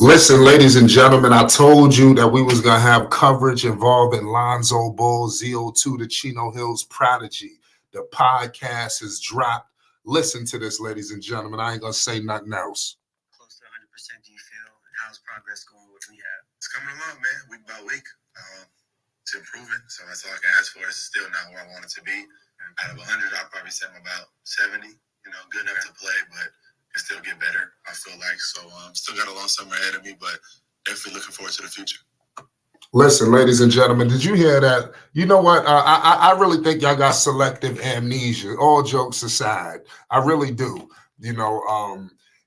Listen, ladies and gentlemen, I told you that we was gonna have coverage involving Lonzo Ball, ZO2, the Chino Hills Prodigy. The podcast is dropped. Listen to this, ladies and gentlemen. I ain't gonna say nothing else. Close to 100%, do you feel? And how's progress going with rehab? It's coming along, man, week by week. It's improving, so that's all I can ask for. It's still not where I want it to be. Out of 100, I'll probably say I'm about 70. Good enough to play, but it can still get better, I feel like. So still got a long summer ahead of me, but definitely looking forward to the future. Listen, ladies and gentlemen, did you hear that? You know what? I really think y'all got selective amnesia. All jokes aside, I really do.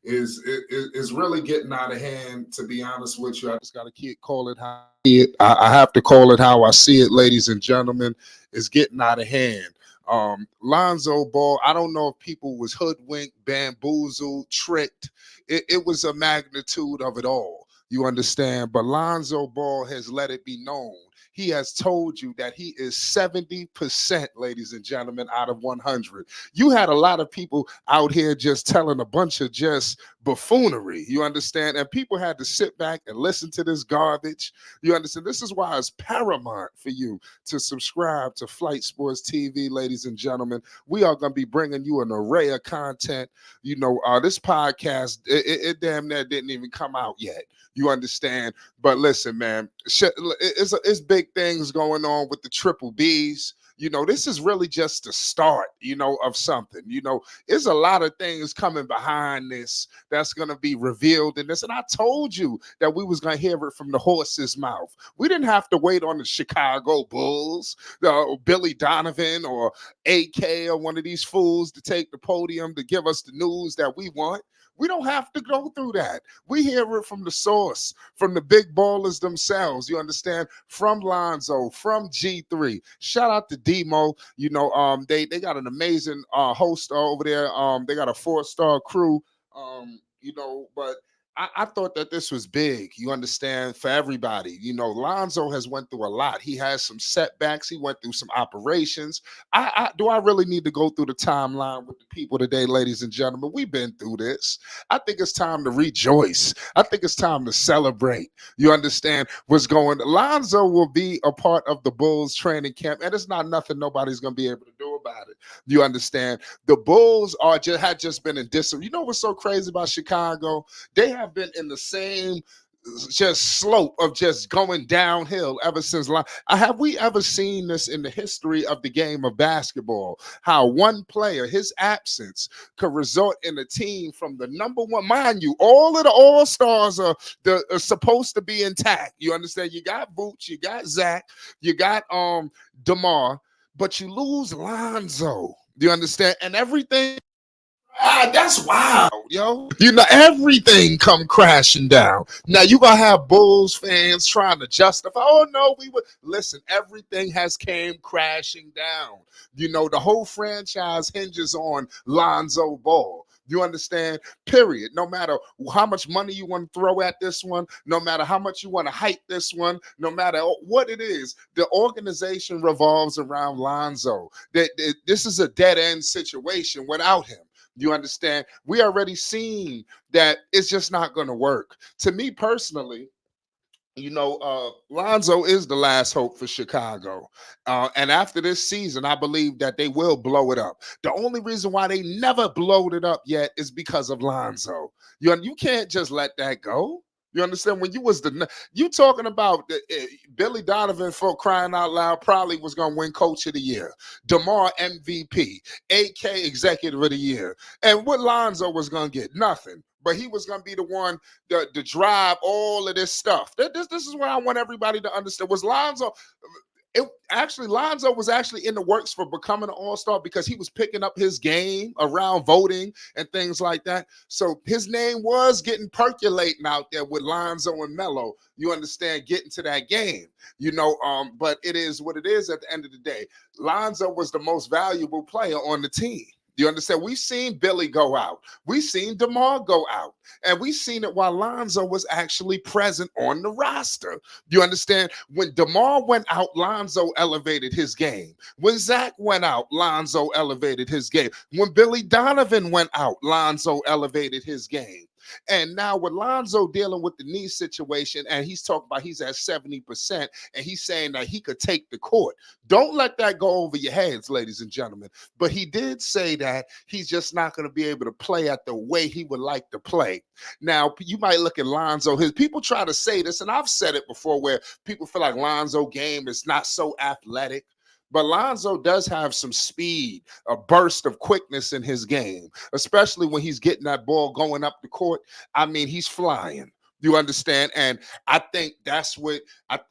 Is really getting out of hand. To be honest with you, I just got to call it how I see it. I have to call it how I see it, ladies and gentlemen. It's getting out of hand. Lonzo Ball, I don't know if people was hoodwinked, bamboozled, tricked. It was a magnitude of it all. You understand? But Lonzo Ball has let it be known. He has told you that he is 70%, ladies and gentlemen, out of 100. You had a lot of people out here just telling a bunch of just buffoonery. You understand? And people had to sit back and listen to this garbage. You understand? This is why it's paramount for you to subscribe to Flight Sports TV, ladies and gentlemen. We are going to be bringing you an array of content. This podcast, it damn near didn't even come out yet. You understand? But listen, man, it's big things going on with the triple Bs. This is really just the start, of something. There's a lot of things coming behind this that's going to be revealed in this. And I told you that we was going to hear it from the horse's mouth. We didn't have to wait on the Chicago Bulls, Billy Donovan or AK or one of these fools to take the podium to give us the news that we want. We don't have to go through that. We hear it from the source, from the big ballers themselves. You understand? From Lonzo, from G3. Shout out to Demo. They got an amazing host over there. They got a 4-star crew. But I thought that this was big, you understand, for everybody. Lonzo has went through a lot. He has some setbacks. He went through some operations. Do I really need to go through the timeline with the people today, ladies and gentlemen? We've been through this. I think it's time to rejoice. I think it's time to celebrate. You understand what's going on? Lonzo will be a part of the Bulls training camp, and it's not nothing nobody's going to be able to do about it. You understand? The Bulls had just been in disarray. You know what's so crazy about Chicago? They have been in the same just slope of just going downhill ever since. Have we ever seen this in the history of the game of basketball? How one player, his absence, could result in a team from the number one. Mind you, all of the all-stars are supposed to be intact. You understand? You got Vooch, you got Zach, you got DeMar, but you lose Lonzo. Do you understand? And everything. That's wild, yo. Everything come crashing down. Now you gonna have Bulls fans trying to justify. Oh no, we would listen. Everything has came crashing down. The whole franchise hinges on Lonzo Ball. You understand? Period. No matter how much money you want to throw at this one, no matter how much you want to hype this one, no matter what it is, the organization revolves around Lonzo. This is a dead end situation without him. You understand? We already seen that it's just not going to work. To me personally, Lonzo is the last hope for Chicago. And after this season, I believe that they will blow it up. The only reason why they never blowed it up yet is because of Lonzo. You can't just let that go. You understand? When you talking about Billy Donovan, for crying out loud, probably was going to win Coach of the Year. DeMar MVP, AK Executive of the Year. And what Lonzo was going to get? Nothing. But he was going to be the one to drive all of this stuff. This is what I want everybody to understand. Lonzo was actually in the works for becoming an all-star because he was picking up his game around voting and things like that. So his name was getting percolating out there with Lonzo and Melo. You understand, getting to that game, but it is what it is at the end of the day. Lonzo was the most valuable player on the team. You understand? We've seen Billy go out. We've seen DeMar go out. And we've seen it while Lonzo was actually present on the roster. You understand? When DeMar went out, Lonzo elevated his game. When Zach went out, Lonzo elevated his game. When Billy Donovan went out, Lonzo elevated his game. And now with Lonzo dealing with the knee situation, and he's talking about he's at 70%, and he's saying that he could take the court. Don't let that go over your heads, ladies and gentlemen. But he did say that he's just not going to be able to play at the way he would like to play. Now, you might look at Lonzo. His people try to say this, and I've said it before, where people feel like Lonzo game is not so athletic. But Lonzo does have some speed, a burst of quickness in his game, especially when he's getting that ball going up the court. I mean, he's flying. You understand? And I think that's what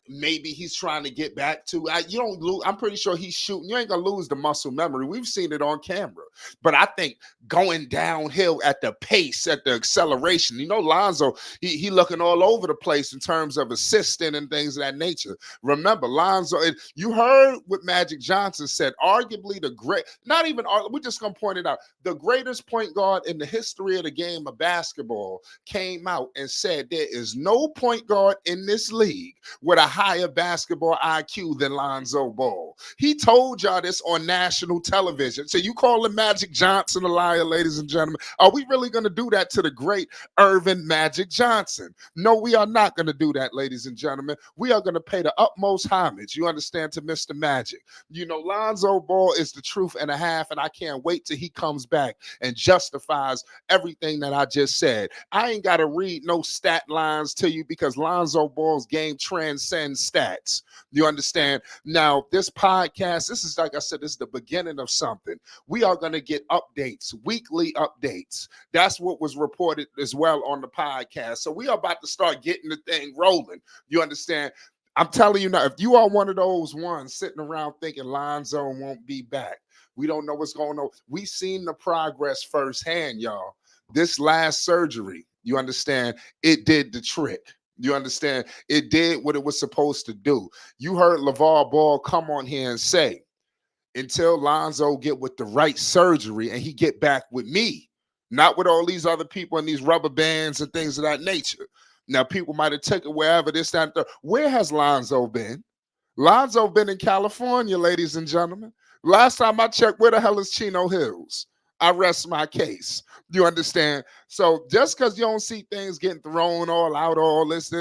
maybe he's trying to get back to. You don't lose. I'm pretty sure he's shooting. You ain't gonna lose the muscle memory. We've seen it on camera. But I think going downhill at the pace, at the acceleration. Lonzo, he looking all over the place in terms of assisting and things of that nature. Remember, Lonzo. You heard what Magic Johnson said. Arguably the great. Not even. We're just gonna point it out. The greatest point guard in the history of the game of basketball came out and said there is no point guard in this league with a higher basketball IQ than Lonzo Ball. He told y'all this on national television. So you calling Magic Johnson a liar, ladies and gentlemen? Are we really going to do that to the great Irvin Magic Johnson? No, we are not going to do that, ladies and gentlemen. We are going to pay the utmost homage, you understand, to Mr. Magic. Lonzo Ball is the truth and a half, and I can't wait till he comes back and justifies everything that I just said. I ain't got to read no stat lines to you because Lonzo Ball's game transcends stats. You understand? Now, this podcast, this is, like I said, this is the beginning of something. We are going to get updates, weekly updates. That's what was reported as well on the podcast. So we are about to start getting the thing rolling. You understand? I'm telling you now, if you are one of those ones sitting around thinking Lonzo won't be back, we don't know what's going on. We seen the progress firsthand, y'all. This last surgery, you understand, it did the trick. You understand? It did what it was supposed to do. You heard LeVar Ball come on here and say, until Lonzo get with the right surgery and he get back with me, not with all these other people and these rubber bands and things of that nature. Now, people might have taken wherever this, that, and the, where has Lonzo been? Lonzo been in California, ladies and gentlemen. Last time I checked, where the hell is Chino Hills? I rest my case. You understand? So just because you don't see things getting thrown all out, all this,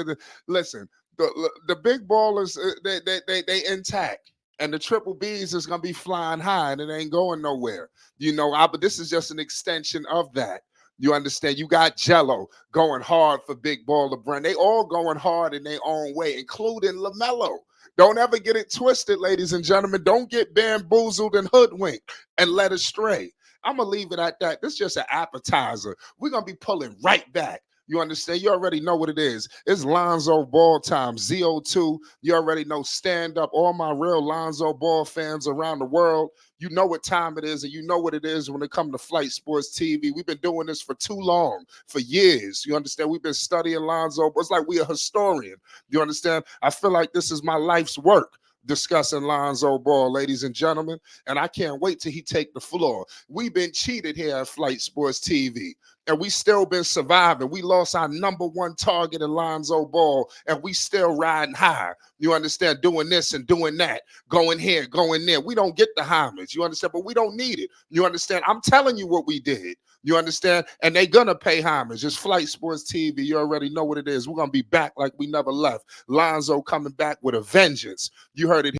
listen, the big ballers, they intact. And the triple B's is going to be flying high and it ain't going nowhere. But this is just an extension of that. You understand? You got Jello going hard for Big Baller Brand. They all going hard in their own way, including LaMelo. Don't ever get it twisted, ladies and gentlemen. Don't get bamboozled and hoodwinked and led astray. I'm going to leave it at that. This is just an appetizer. We're going to be pulling right back. You understand? You already know what it is. It's Lonzo Ball time. ZO2. You already know. Stand up. All my real Lonzo Ball fans around the world. You know what time it is, and you know what it is when it comes to Flight Sports TV. We've been doing this for too long, for years. You understand? We've been studying Lonzo. It's like we're a historian. You understand? I feel like this is my life's work, discussing Lonzo Ball, ladies and gentlemen, and I can't wait till he take the floor. We've been cheated here at Flight Sports TV, and we still been surviving. We lost our number one target in Lonzo Ball, and we still riding high. You understand? Doing this and doing that, going here, going there. We don't get the homage, you understand? But we don't need it. You understand? I'm telling you what we did. You understand? And they're going to pay homage. It's Flight Sports TV. You already know what it is. We're going to be back like we never left. Lonzo coming back with a vengeance. You heard it.